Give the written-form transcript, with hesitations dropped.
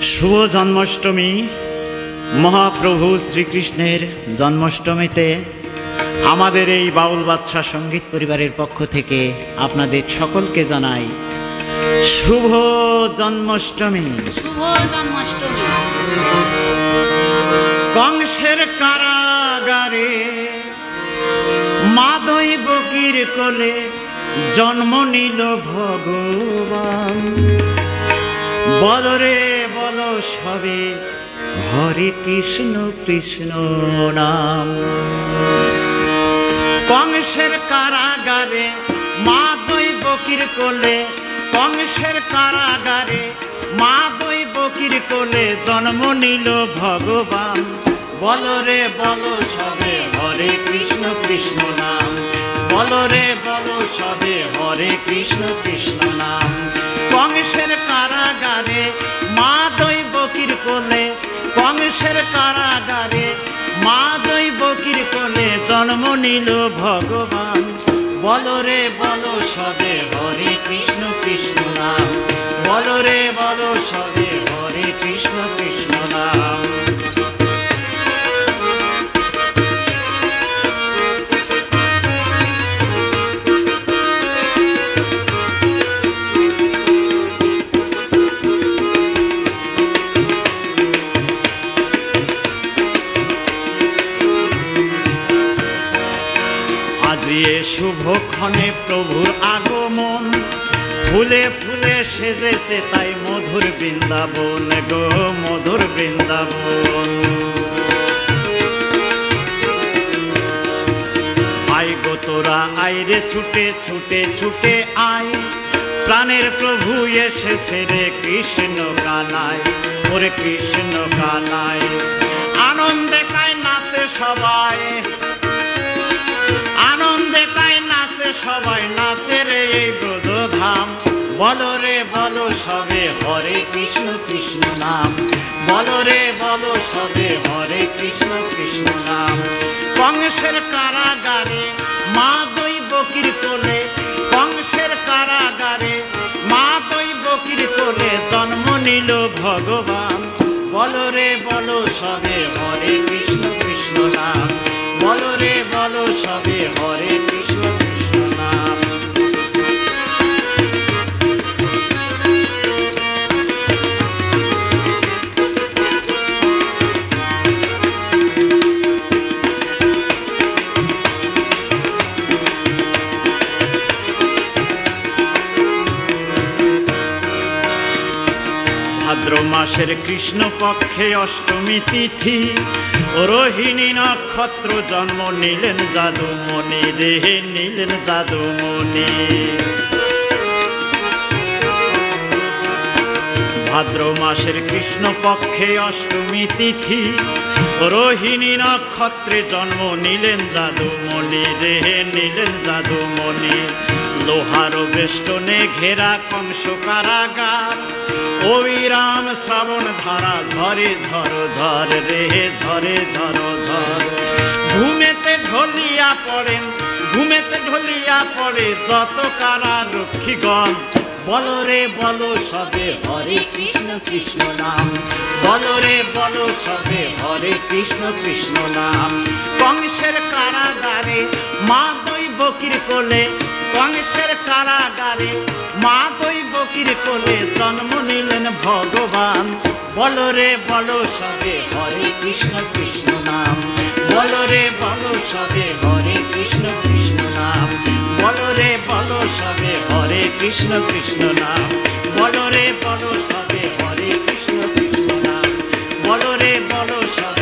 শুভ জন্মাষ্টমী। মহাপ্রভু শ্রীকৃষ্ণের জন্মাষ্টমীতে আমাদের এই বাউল বাদশা সঙ্গীত পরিবারের পক্ষ থেকে আপনাদের সকলকে জানাই শুভ জন্মাষ্টমী। শুভ জন্মাষ্টমী। কংসের কারাগারে মা দৈবকীর কোলে জন্ম নিল ভগবান। বলরে বল সবে হরে কৃষ্ণ কৃষ্ণ নাম। কংসের কারাগারে মা দৈবকীর কোলে, কংসের কারাগারে মা দৈবকীর কোলে জন্ম নিল ভগবান। বলরে বল সবে হরে কৃষ্ণ কৃষ্ণ নাম। বলরে বল সবে হরে কৃষ্ণ কৃষ্ণ নাম। কংসের কারাগারে মা দৈবকীর কোলে, কংসের কারাগারে মা দৈবকীর কোলে জন্ম নিল ভগবান। বলরে বল সবে হরে কৃষ্ণ কৃষ্ণ নাম। বলরে বল সবে হরে কৃষ্ণ কৃষ্ণ নাম। আজিয়ে শুভক্ষণে প্রভুর আগমন, ফুলে ফুলে সেজেছে তাই মধুর বৃন্দাবন গো মধুর বৃন্দাবন। আয় গো তোরা আইরে ছুটে ছুটে ছুটে আয়, প্রাণের প্রভু এসেছে রে কৃষ্ণ কানাই, ওরে কৃষ্ণ কানাই। আনন্দে তাই নাচে সবাই, আনন্দে তাই নাচে সবাই, নাচে রে এই ব্রজধাম। বলরে বল সবে হরে কৃষ্ণ কৃষ্ণ নাম। বলরে বল সবে হরে কৃষ্ণ কৃষ্ণ নাম। কংসের কারাগারে মা দৈবকীর কোলে, কংসের কারাগারে মা দৈবকীর কোলে জন্ম নিল ভগবান। বলরে বল সবে হরে কৃষ্ণ কৃষ্ণ নাম। বলরে বল সবে হরে কৃষ্ণ কৃষ্ণ নাম। ভাদ্র মাসের কৃষ্ণ পক্ষে অষ্টমী তিথি, রোহিণী নক্ষত্র জন্ম নিলেন যাদুমণি রে নিলেন যাদুমণি। ভাদ্র মাসের কৃষ্ণ পক্ষে অষ্টমী তিথি, রোহিণী নক্ষত্রে জন্ম নিলেন যাদুমণি রে নিলেন যাদুমণি। লোহার বেষ্টনে ঘেরা কংস কারাগার, অবিরাম শ্রাবণ ধারা ঝরে ঝর ঝর রে ঝরে ঝর ঝর। ঘুমেতে ঢলিয়া পড়েন, ঘুমেতে ঢলিয়া পড়ে যত কারারক্ষীগণ। বলরে বল সবে হরে কৃষ্ণ কৃষ্ণ নাম। বলরে বল সবে হরে কৃষ্ণ কৃষ্ণ নাম। কংসের কারাগারে মা দৈবকীর কোলে, কংসের কারাগারে মা দৈবকীর কোলে জন্ম নিলেন ভগবান। বলরে বল সবে হরে কৃষ্ণ কৃষ্ণ নাম। বলরে বল সবে হরে কৃষ্ণ কৃষ্ণ নাম। বলরে বল সবে হরে কৃষ্ণ কৃষ্ণ নাম। বলরে বল সবে হরে কৃষ্ণ কৃষ্ণ নাম। বলরে বল সবে